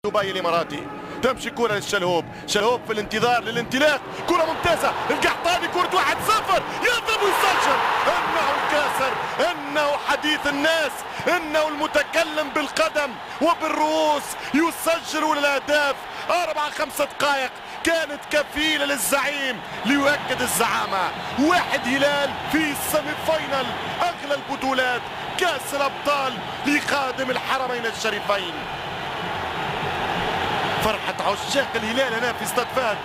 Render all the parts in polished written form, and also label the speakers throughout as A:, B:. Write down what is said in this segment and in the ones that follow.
A: دبي الاماراتي. تمشي كرة للشلهوب، شلهوب في الانتظار للانطلاق، كرة ممتازة، القحطاني كرة 1-0 يضرب ويسجل. انه الكاسر، انه حديث الناس، انه المتكلم بالقدم وبالرؤوس، يسجل الاهداف. 4-5 دقائق كانت كفيلة للزعيم ليؤكد الزعامة. واحد هلال في السيمي فاينل، اغلى البطولات كاس الابطال لخادم الحرمين الشريفين. فرحة عشاق الهلال هنا في استاد فهد.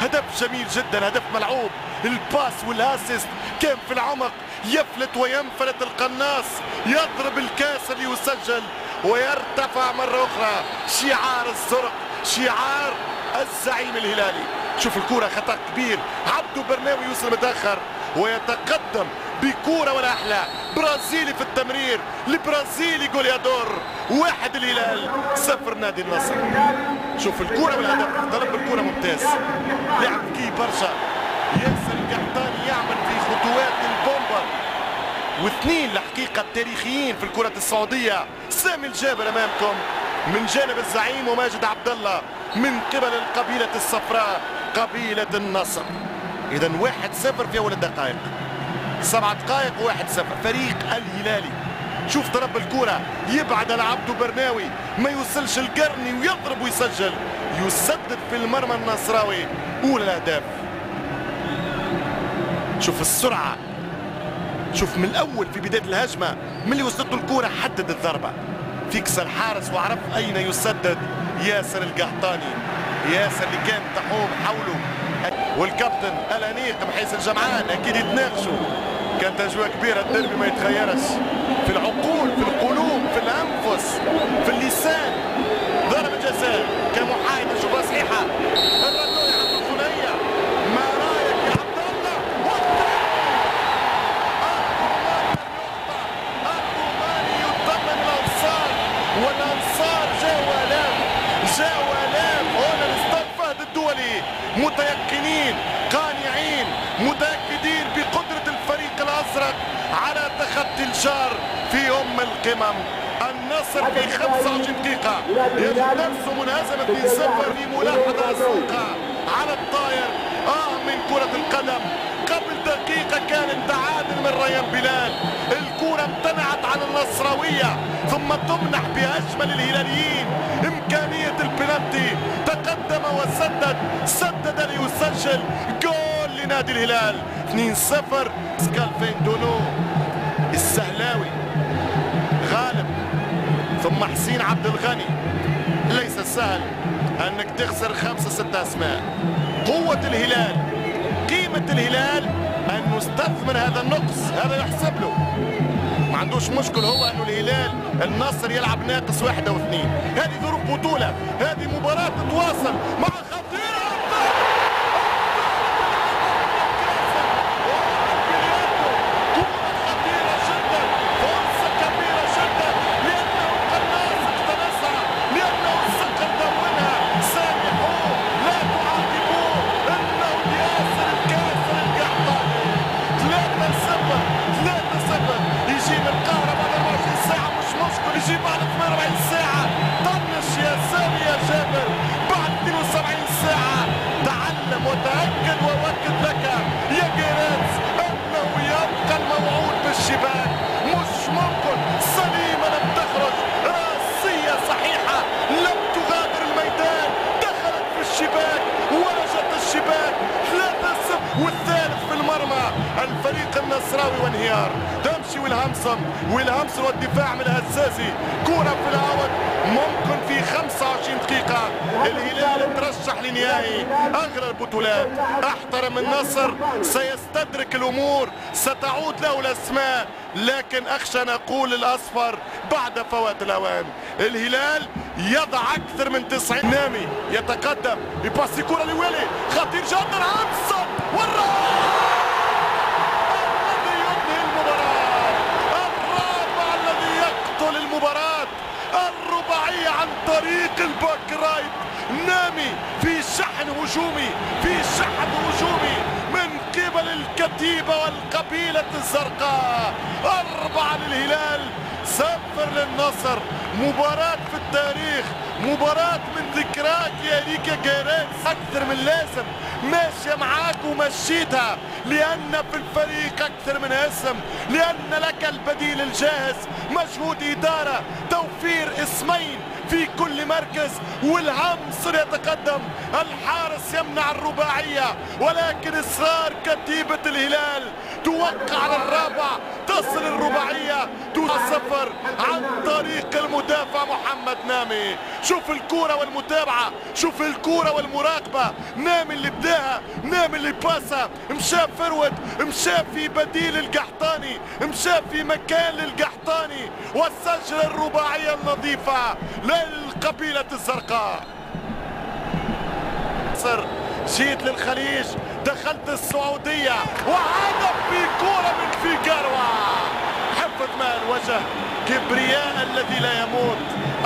A: هدف جميل جدا، هدف ملعوب، الباس والاسيست كان في العمق، يفلت وينفلت القناص، يضرب الكاسر ليسجل ويرتفع مرة أخرى شعار الزرق، شعار الزعيم الهلالي. شوف الكرة خطأ كبير، عبدو برناوي يوصل متأخر ويتقدم بكرة ولا أحلى. برازيلي في التمرير، البرازيلي جوليادور. 1 الهلال 0 نادي النصر. شوف الكرة والهدف، ضرب الكرة ممتاز، لعب كي برشا. ياسر القحطاني يعمل في خطوات البومبا. واثنين الحقيقة التاريخيين في الكرة السعودية، سامي الجابر أمامكم من جانب الزعيم وماجد عبد الله من قبل القبيلة الصفراء قبيلة النصر. إذا 1-0 في أول الدقائق، 7 دقائق 1-0 فريق الهلالي. شوف ضرب الكرة، يبعد على عبدو برناوي، ما يوصلش القرني ويضرب ويسجل، يسدد في المرمى النصراوي. أولى الأهداف. شوف السرعة، شوف من الأول في بداية الهجمة، من اللي وصلت له الكرة حدد الضربة، فيكس الحارس وعرف أين يسدد. ياسر القحطاني، ياسر اللي كان تحوم حوله والكابتن الأنيق محيس الجمعان أكيد يتناقشوا. كانت أجواء كبيرة، الديربي ما يتغيرش في العقول، في القلوب، في الأنفس، في اللسان. ضربة جزاء كمحايد، نشوفها صحيحة. الردوي عبد الثنية، ما رايك يا عبد الله؟ الروماني يطمن الأنصار، والأنصار جاوا آلاف هنا الاستاد فهد الدولي، متيقنين قانعين متأكدين بقدرة الفريق الأزرق على تخطي الجار في القمم. النصر في 25 دقيقة يجد نفسه منهزم 2-0 في ملاحظة أسوقة على الطاير. من كرة القدم قبل دقيقة كان التعادل من ريان بلال. الكرة امتنعت عن النصراوية ثم تمنح بأجمل الهلاليين إمكانية البنالتي. تقدم سدد ليسجل جول لنادي الهلال. 2-0. سكالفين دونو، السهلاوي، غالب، ثم حسين عبد الغني. ليس سهل أنك تخسر 5-6 أسماء. قوة الهلال، قيمة الهلال أن نستثمر هذا النقص، هذا يحسب له. ما عندوش مشكل هو أنه الهلال النصر يلعب ناقص 1 أو 2. هذه ظروف بطولة، هذه مباراة تتواصل مع خطيرة. يجي بعد 48 ساعة، طنش يا سامي يا جابر. بعد 72 ساعة تعلم وتأكد وأؤكد لك يا جيرانز أنه يبقى الموعود بالشباك. مش ممكن، سليمة لم تخرج، راسية صحيحة لم تغادر الميدان، دخلت في الشباك ورجت الشباك. 3-0 والثالث في المرمى. الفريق النصراوي وانهيار. تمشي والهمسم والدفاع من الهزازي. كرة في العوض ممكن في 25 دقيقة الهلال ترشح لنهائي أغلى البطولات. احترم النصر، سيستدرك الأمور، ستعود له الأسماء، لكن أخشى نقول الأصفر بعد فوات الأوان. الهلال يضع أكثر من 90. نامي يتقدم يباصي كرة لويلي، خطير جدا، همسة والرابع المباراة. الرباعية عن طريق الباك رايت. نامي في شحن هجومي، من قبل الكتيبة والقبيلة الزرقاء. 4 للهلال صفر للنصر. مباراة في التاريخ، مباراة من ذكراك يا ريكا جيريتس أكثر من لازم، ماشية معاك ومشيتها، لأن في الفريق أكثر من اسم، لأن لك البديل الجاهز، مجهود إدارة، توفير اسمين في كل مركز، والعنصر يتقدم، الحارس يمنع الرباعية، ولكن إصرار كتيبة الهلال توقع على الرابع، تصل الرباعية 2-0 عن طريق المدافع محمد نامي. شوف الكرة والمتابعة، شوف الكرة والمراقبة، نامي اللي بداها، نامي اللي باسها، مشى فرود، مشى في بديل القحطاني، مشى في مكان للقحطاني، وسجل الرباعية النظيفة للقبيلة الزرقاء. جيت للخليج، دخلت السعودية، وهدف في كرة من فيجاروا، حفظ ماء الوجه، كبرياء الذي لا يموت.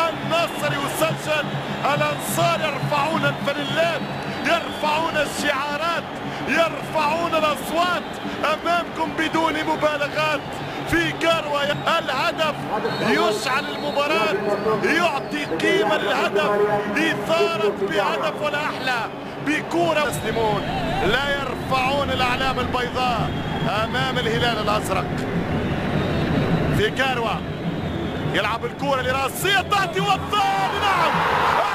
A: النصر يسجل، الأنصار يرفعون الفانيلات، يرفعون الشعارات، يرفعون الأصوات أمامكم بدون مبالغات. فيجاروا الهدف يشعل المباراة، يعطي قيمة للهدف، إثارة بهدف ولا أحلى بكورة. يسلمون، لا يرفعون الأعلام البيضاء أمام الهلال الأزرق. فيجاروا يلعب الكورة لراسية تأتي، والثاني نعم،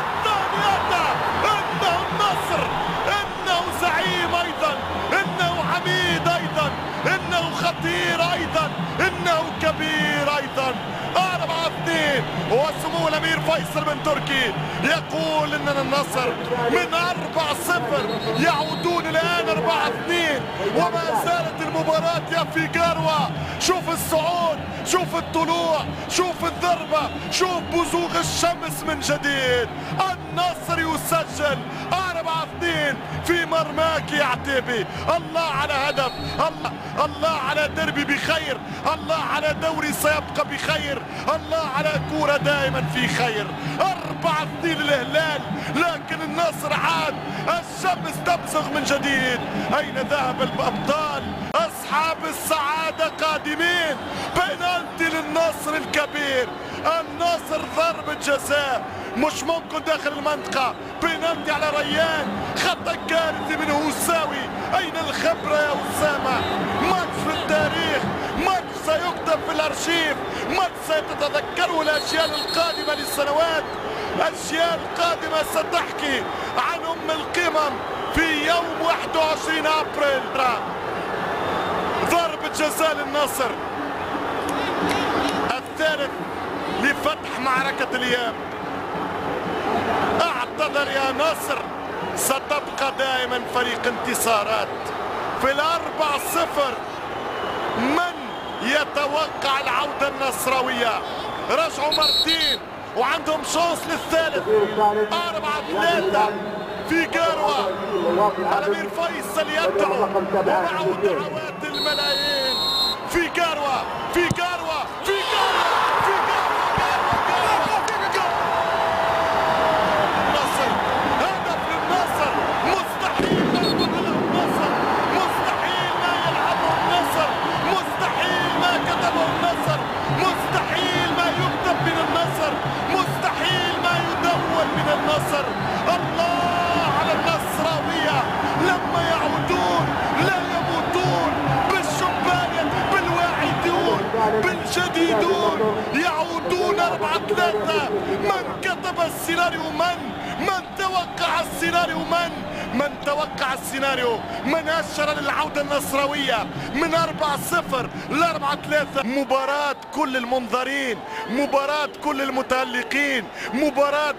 A: الثاني أتى، إنه النصر، إنه زعيم أيضا، إنه حميد أيضا، إنه خطير أيضا، إنه كبير أيضا. 4-2 وسمو الأمير فيصل بن تركي يقول إننا النصر من 4-0 يعودون الآن 4-2، وما زالت المباراة يا فيجاروا. شوف الصعود، شوف الطلوع، شوف الضربة، شوف بزوغ الشمس من جديد. النصر يسجل 4-2 في مرماك يا عتيبي. الله على هدف، الله على دربي بخير، الله على دوري سيبقى بخير، الله على كورة دائما في خير. 4-2 للهلال، لكن النصر عاد، الشمس تبزغ من جديد. أين ذهب الأبطال؟ أصحاب السعادة قادمين. بينالتي للنصر الكبير، النصر ضربة جزاء مش ممكن داخل المنطقة، بينالتي على ريان، خطأ كارثي من هوساوي. أين الخبرة يا أسامة؟ ماتش في التاريخ، ماتش سيكتب في الأرشيف، ماتش ستتذكره الأجيال القادمة للسنوات. أجيال قادمة ستحكي عن أم القمم في يوم 21 أبريل. ضربة جزاء للنصر، الثالث لفتح معركة الإياب. اعتذر يا نصر، ستبقى دائما فريق انتصارات. في 4-0 من يتوقع العودة النصراوية؟ رجعوا مرتين وعندهم شانس للثالث. 4-3 فيجاروا، الأمير فيصل يدعو ومعه دعوات الملايين. فيجاروا، فيجاروا، فيجاروا، النصر. الله على النصراوية لما يعودون لا يموتون، بالشبان بالواعدون بالجديدون، يعودون 4-3. من كتب السيناريو؟ من توقع السيناريو؟ من توقع السيناريو؟ من أشر للعودة النصراوية من 4-0 ل 4-3. مباراة كل المنظرين، مباراة كل المتألقين، مباراة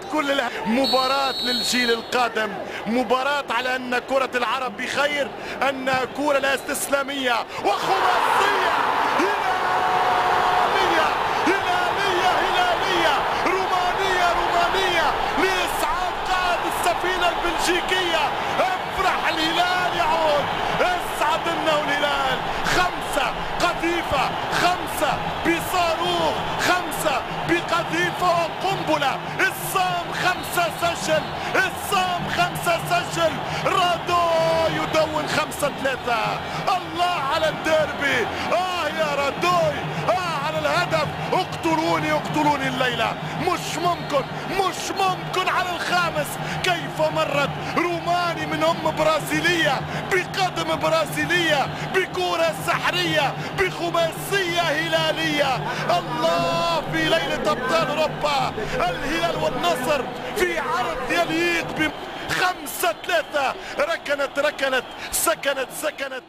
A: مباراة للجيل القادم، مباراة على أن كرة العرب بخير، أنها كرة لا استسلامية وخماسية هلالية هلالية هلالية رومانية رومانية لإسعاد قائد السفينة البلجيكية. افرح، الهلال يعود، اسعد انه الهلال. 5 قذيفة، 5 بصاروخ، 5 بقذيفة وقنبلة. الصام 5 سجل، الصام 5 سجل. رادو يدون 5-3. الله على الديربي، يا رادوي، على والهدف. اقتلوني اقتلوني الليلة، مش ممكن على الخامس. كيف مرت روماني من برازيلية بقدم برازيلية بكرة سحرية بخماسية هلالية. الله، في ليلة أبطال أوروبا الهلال والنصر في عرض يليق ب5-3. ركنت سكنت